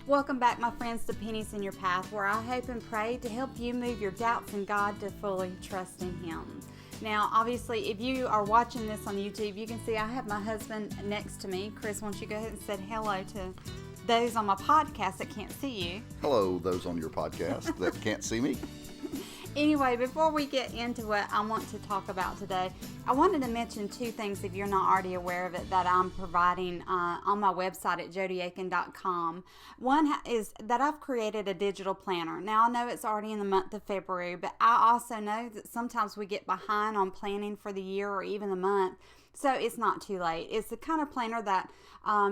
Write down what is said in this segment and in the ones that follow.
Welcome back, my friends, to Pennies in Your Path, where I hope and pray to help you move your doubts in God to fully trust in Him. Now, obviously, if you are watching this on YouTube, you can see I have my husband next to me. Chris, why don't you go ahead and say hello to those on my podcast that can't see you? Hello, those on your podcast that can't see me. Anyway, before we get into what I want to talk about today, I wanted to mention two things, if you're not already aware of it, that I'm providing on my website at jodiaiken.com. One is that I've created a digital planner. Now, I know it's already in the month of February, but I also know that sometimes we get behind on planning for the year or even the month. So it's not too late. It's the kind of planner that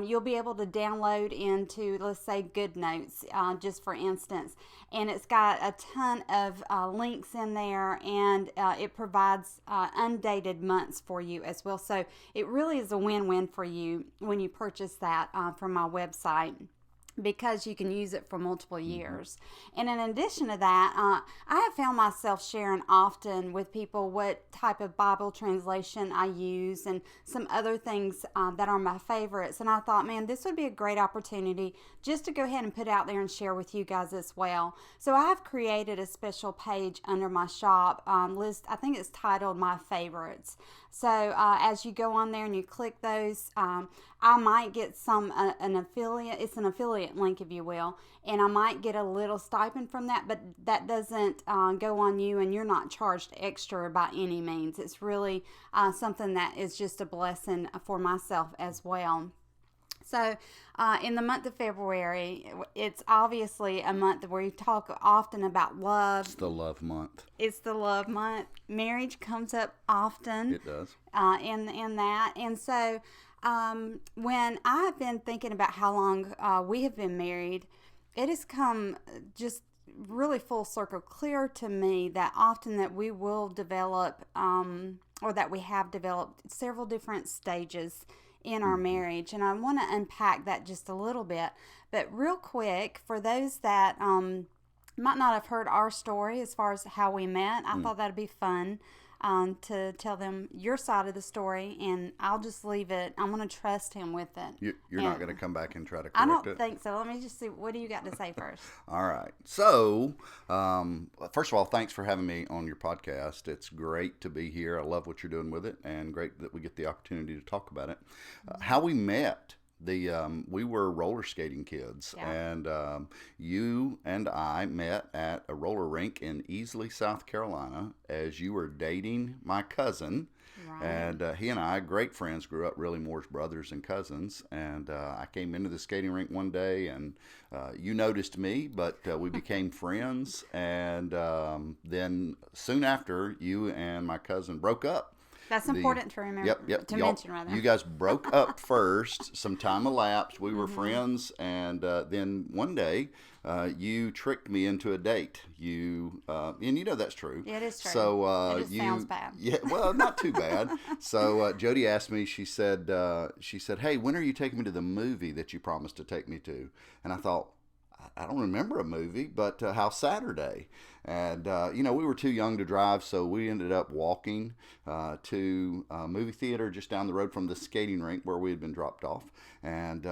you'll be able to download into, let's say, GoodNotes, just for instance. And it's got a ton of links in there, and it provides undated months for you as well. So it really is a win-win for you when you purchase that from my website, because you can use it for multiple years. And in addition to that, I have found myself sharing often with people what type of Bible translation I use and some other things that are my favorites. And I thought, man, this would be a great opportunity just to go ahead and put out there and share with you guys as well. So I have created a special page under my shop list. I think it's titled My Favorites. So as you go on there and you click those, I might get an affiliate. It's an affiliate link, if you will, and I might get a little stipend from that, but that doesn't go on you, and you're not charged extra by any means. It's really something that is just a blessing for myself as well. So in the month of February, it's obviously a month where we talk often about love. It's the love month. It's the love month. Marriage comes up often. It does. In that. And so when I've been thinking about how long we have been married, it has come just really full circle clear to me that often that we will develop or that we have developed several different stages in our marriage, and I want to unpack that just a little bit. But real quick, for those that might not have heard our story as far as how we met, I thought that'd be fun to tell them your side of the story, and I'll just leave it. I'm going to trust him with it. You're not going to come back and try to correct I don't it? think so. Let me just see. What do you got to say first? All right. So, first of all, thanks for having me on your podcast. It's great to be here. I love what you're doing with it, and great that we get the opportunity to talk about it. How we met. We were roller skating kids, and you and I met at a roller rink in Easley, South Carolina, as you were dating my cousin. Right. And he and I, great friends, grew up really more as brothers and cousins. And I came into the skating rink one day, and you noticed me, but we became friends. And then soon after, you and my cousin broke up. That's important to remember. To mention, rather. You guys broke up first. Some time elapsed. We were friends, and then one day, you tricked me into a date. And you know that's true. It is true. So it just sounds bad. Yeah, well, not too bad. So Jodi asked me. She said, "Hey, when are you taking me to the movie that you promised to take me to?" And I thought, I don't remember a movie, but how Saturday? And, we were too young to drive, so we ended up walking to a movie theater just down the road from the skating rink where we had been dropped off. And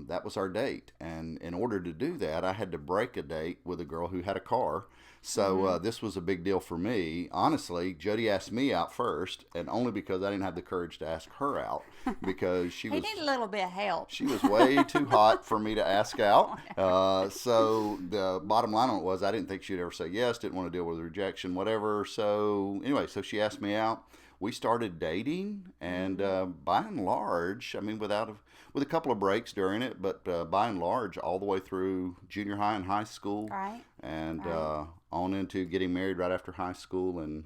that was our date. And in order to do that, I had to break a date with a girl who had a car. So this was a big deal for me. Honestly, Jodi asked me out first, and only because I didn't have the courage to ask her out, because she was... He needed a little bit of help. She was way too hot for me to ask out. So the bottom line on it was I didn't think she'd ever say yes, didn't want to deal with rejection, whatever. So anyway, so she asked me out. We started dating, and by and large, I mean, with a couple of breaks during it, but by and large, all the way through junior high and high school, right, and on into getting married right after high school, and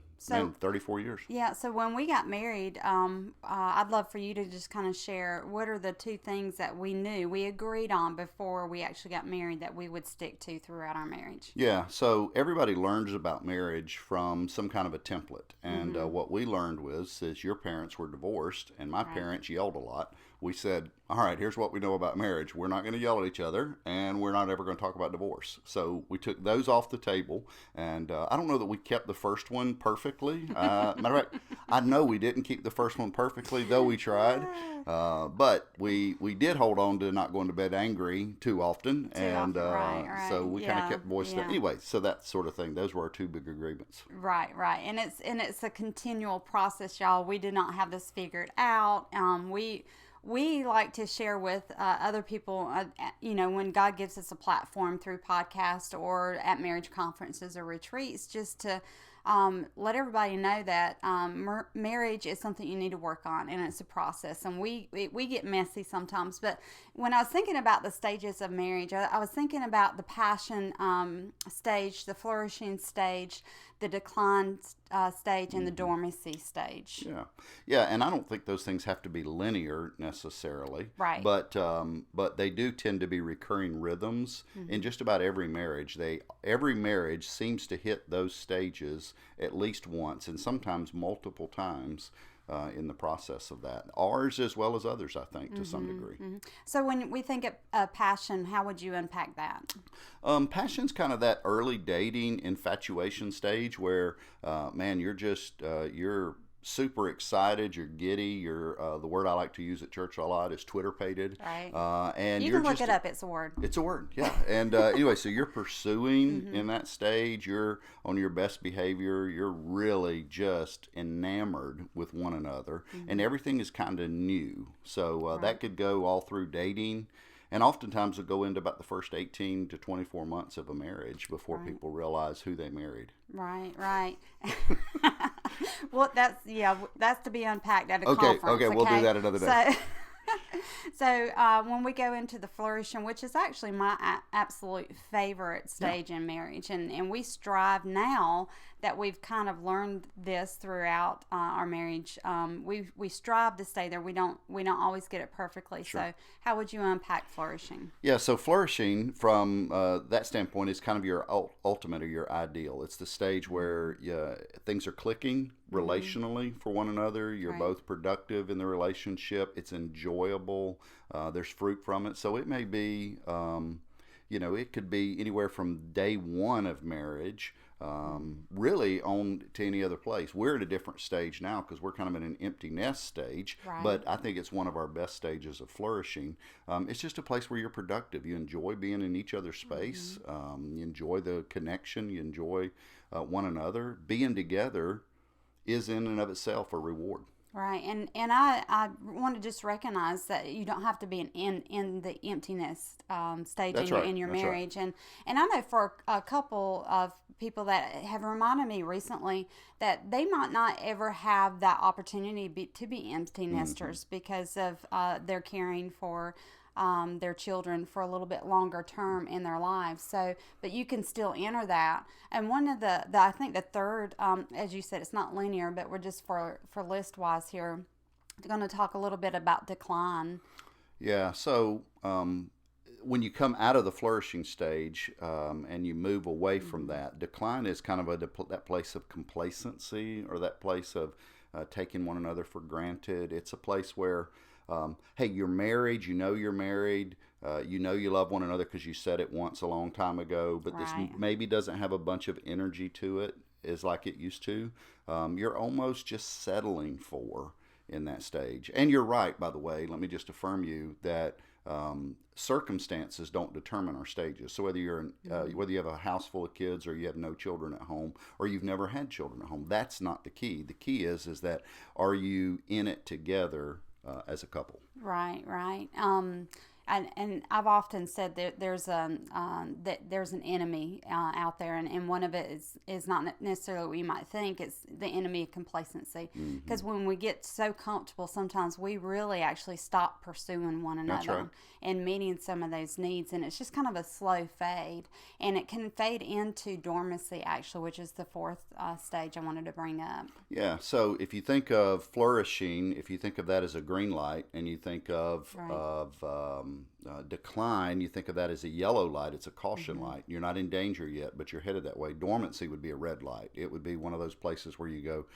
34 years. Yeah, so when we got married, I'd love for you to just kind of share what are the two things that we agreed on before we actually got married that we would stick to throughout our marriage. Yeah, so everybody learns about marriage from some kind of a template, and what we learned is your parents were divorced, and my parents yelled a lot. we said, all right, here's what we know about marriage. We're not going to yell at each other, and we're not ever going to talk about divorce. So we took those off the table, and I don't know that we kept the first one perfectly. Matter of fact, I know we didn't keep the first one perfectly, though we tried. But we did hold on to not going to bed angry too often, right. so we kind of kept voice there. Anyway, so that sort of thing. Those were our two big agreements. Right, and it's a continual process, y'all. We did not have this figured out. We like to share with other people, when God gives us a platform through podcast or at marriage conferences or retreats, just to let everybody know that marriage is something you need to work on, and it's a process, and we get messy sometimes. But when I was thinking about the stages of marriage, I was thinking about the passion stage, the flourishing stage, the decline stage, and the dormancy stage. Yeah, and I don't think those things have to be linear necessarily. Right. But they do tend to be recurring rhythms in just about every marriage. Every marriage seems to hit those stages at least once, and sometimes multiple times. In the process of that, ours as well as others, I think, to some degree. So when we think of passion, how would you unpack that? Passion's kind of that early dating infatuation stage where, man, you're super excited, you're giddy, you're the word I like to use at church a lot is Twitter-pated. Right. And you can look it up, it's a word. It's a word, yeah. And anyway, so you're pursuing in that stage, you're on your best behavior, you're really just enamored with one another, and everything is kind of new. So that could go all through dating. And oftentimes it'll go into about the first 18 to 24 months of a marriage before people realize who they married. Right. Well, that's to be unpacked at a conference. Okay, we'll do that another day. So when we go into the flourishing, which is actually my absolute favorite stage in marriage, and we strive now that we've kind of learned this throughout our marriage. We strive to stay there. We don't always get it perfectly. Sure. So how would you unpack flourishing? Yeah, so flourishing from that standpoint is kind of your ultimate or your ideal. It's the stage where things are clicking relationally for one another. You're both productive in the relationship. It's enjoyable. There's fruit from it. So it may be, it could be anywhere from day one of marriage really on to any other place. We're at a different stage now because we're kind of in an empty nest stage, but I think it's one of our best stages of flourishing. It's just a place where you're productive. You enjoy being in each other's space. You enjoy the connection. You enjoy one another. Being together is in and of itself a reward. Right, and I want to just recognize that you don't have to be in the emptiness stage in your marriage, right. and I know for a couple of people that have reminded me recently that they might not ever have that opportunity to be empty nesters because of their caring for their children for a little bit longer term in their lives. So, but you can still enter that. And one of I think the third, as you said, it's not linear, but we're just for list wise here, going to talk a little bit about decline. Yeah. So, when you come out of the flourishing stage and you move away from that, decline is kind of that place of complacency or that place of taking one another for granted. It's a place where hey, you're married, you're married, you love one another because you said it once a long time ago, but this maybe doesn't have a bunch of energy to it as like it used to. You're almost just settling for in that stage. And you're right, by the way, let me just affirm you that circumstances don't determine our stages. So whether whether you have a house full of kids or you have no children at home or you've never had children at home, that's not the key. The key is that are you in it together as a couple? Right. And I've often said that there's an enemy out there, and one of it is not necessarily what you might think. It's the enemy of complacency. Because when we get so comfortable, sometimes we really actually stop pursuing one another and meeting some of those needs, and it's just kind of a slow fade, and it can fade into dormancy actually, which is the fourth stage I wanted to bring up. Yeah. So if you think of flourishing, if you think of that as a green light, and you think of decline, you think of that as a yellow light. It's a caution light. You're not in danger yet, but you're headed that way. Dormancy would be a red light. It would be one of those places where you go,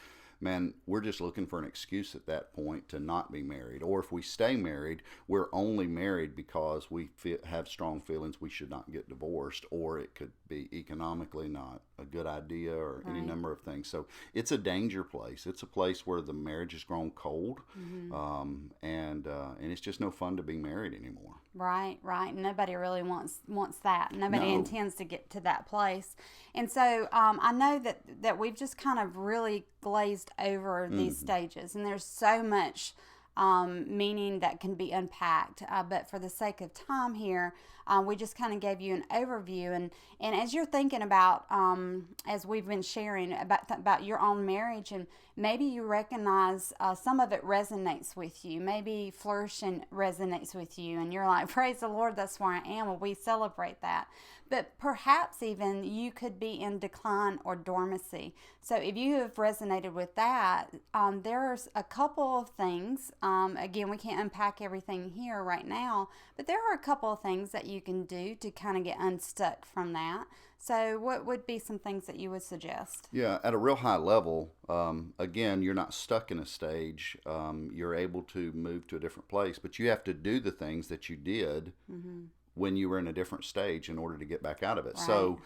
man, we're just looking for an excuse at that point to not be married. Or if we stay married, we're only married because we have strong feelings we should not get divorced, or it could be economically not a good idea, or any number of things. So it's a danger place. It's a place where the marriage has grown cold, and it's just no fun to be married anymore. Right. Nobody really wants that. Nobody intends to get to that place. And so I know that we've just kind of really glazed over these stages, and there's so much meaning that can be unpacked. But for the sake of time here, we just kind of gave you an overview. And as you're thinking about, as we've been sharing about your own marriage, and maybe you recognize some of it resonates with you. Maybe Flourishing resonates with you, and you're like, praise the Lord, that's where I am. Well, we celebrate that. But perhaps even you could be in decline or dormancy. So if you have resonated with that, there's a couple of things. Again, we can't unpack everything here right now, but there are a couple of things that you can do to kind of get unstuck from that. So what would be some things that you would suggest? Yeah, at a real high level, again, you're not stuck in a stage. You're able to move to a different place, but you have to do the things that you did when you were in a different stage in order to get back out of it. Right. So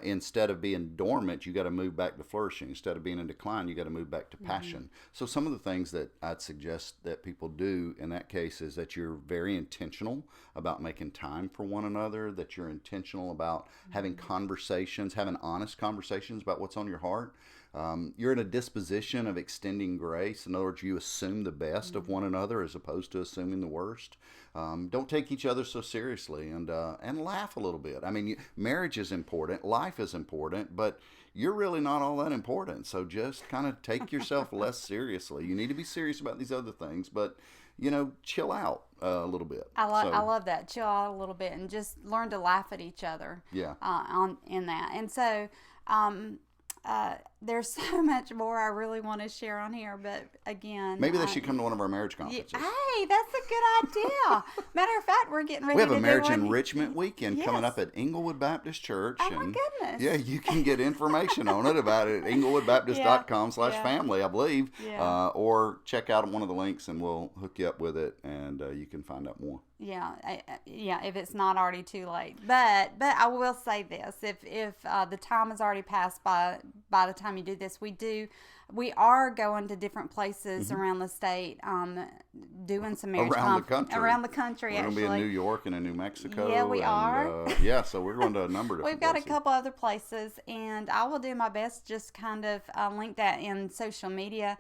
instead of being dormant, you got to move back to flourishing. Instead of being in decline, you got to move back to passion. So some of the things that I'd suggest that people do in that case is that you're very intentional about making time for one another, that you're intentional about having conversations, having honest conversations about what's on your heart. You're in a disposition of extending grace. In other words, you assume the best of one another as opposed to assuming the worst. Don't take each other so seriously, and laugh a little bit. I mean, marriage is important, life is important, but you're really not all that important. So just kind of take yourself less seriously. You need to be serious about these other things, but chill out a little bit. I love that. Chill out a little bit and just learn to laugh at each other. Yeah. In that, and so. There's so much more I really want to share on here, but again, maybe they should come to one of our marriage conferences. Hey, that's a good idea. Matter of fact, we're getting ready. We have to a marriage do enrichment weekend coming up at Inglewood Baptist Church. Oh my goodness! Yeah, you can get information on it about it at inglewoodbaptist.com/family, I believe, or check out one of the links and we'll hook you up with it, and you can find out more. Yeah, if it's not already too late. But I will say this: if the time has already passed by the time you do this, we are going to different places around the state, doing some marriage around the country. We're going to be in New York and in New Mexico. Yeah, we are. So we're going to a number of different We've got places. a couple other places, and I will do my best just kind of link that in social media.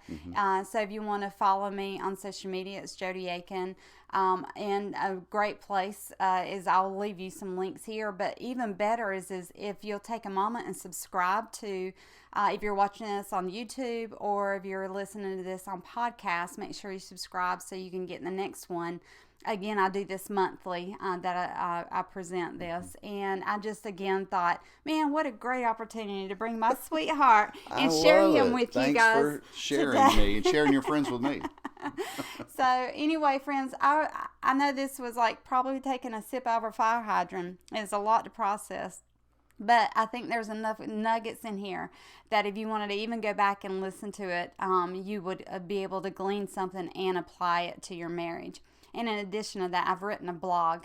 So if you want to follow me on social media, it's Jodi Aiken. And a great place is I'll leave you some links here, but even better is if you'll take a moment and subscribe to, if you're watching this on YouTube or if you're listening to this on podcast, make sure you subscribe so you can get the next one. Again, I do this monthly that I present this, and I just again thought, man, what a great opportunity to bring my sweetheart and share him with you guys. Thanks for sharing me and sharing your friends with me. So anyway, friends, I know this was like probably taking a sip out of a fire hydrant. It's a lot to process. But I think there's enough nuggets in here that if you wanted to even go back and listen to it, you would be able to glean something and apply it to your marriage. And in addition to that, I've written a blog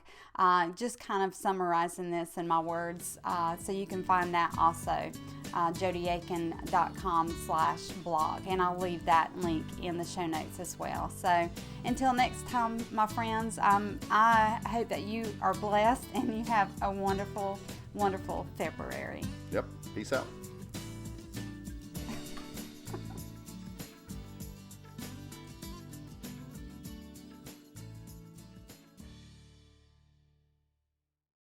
just kind of summarizing this in my words. So you can find that also, jodiaiken.com/blog. And I'll leave that link in the show notes as well. So until next time, my friends, I hope that you are blessed and you have a wonderful, wonderful February. Yep. Peace out.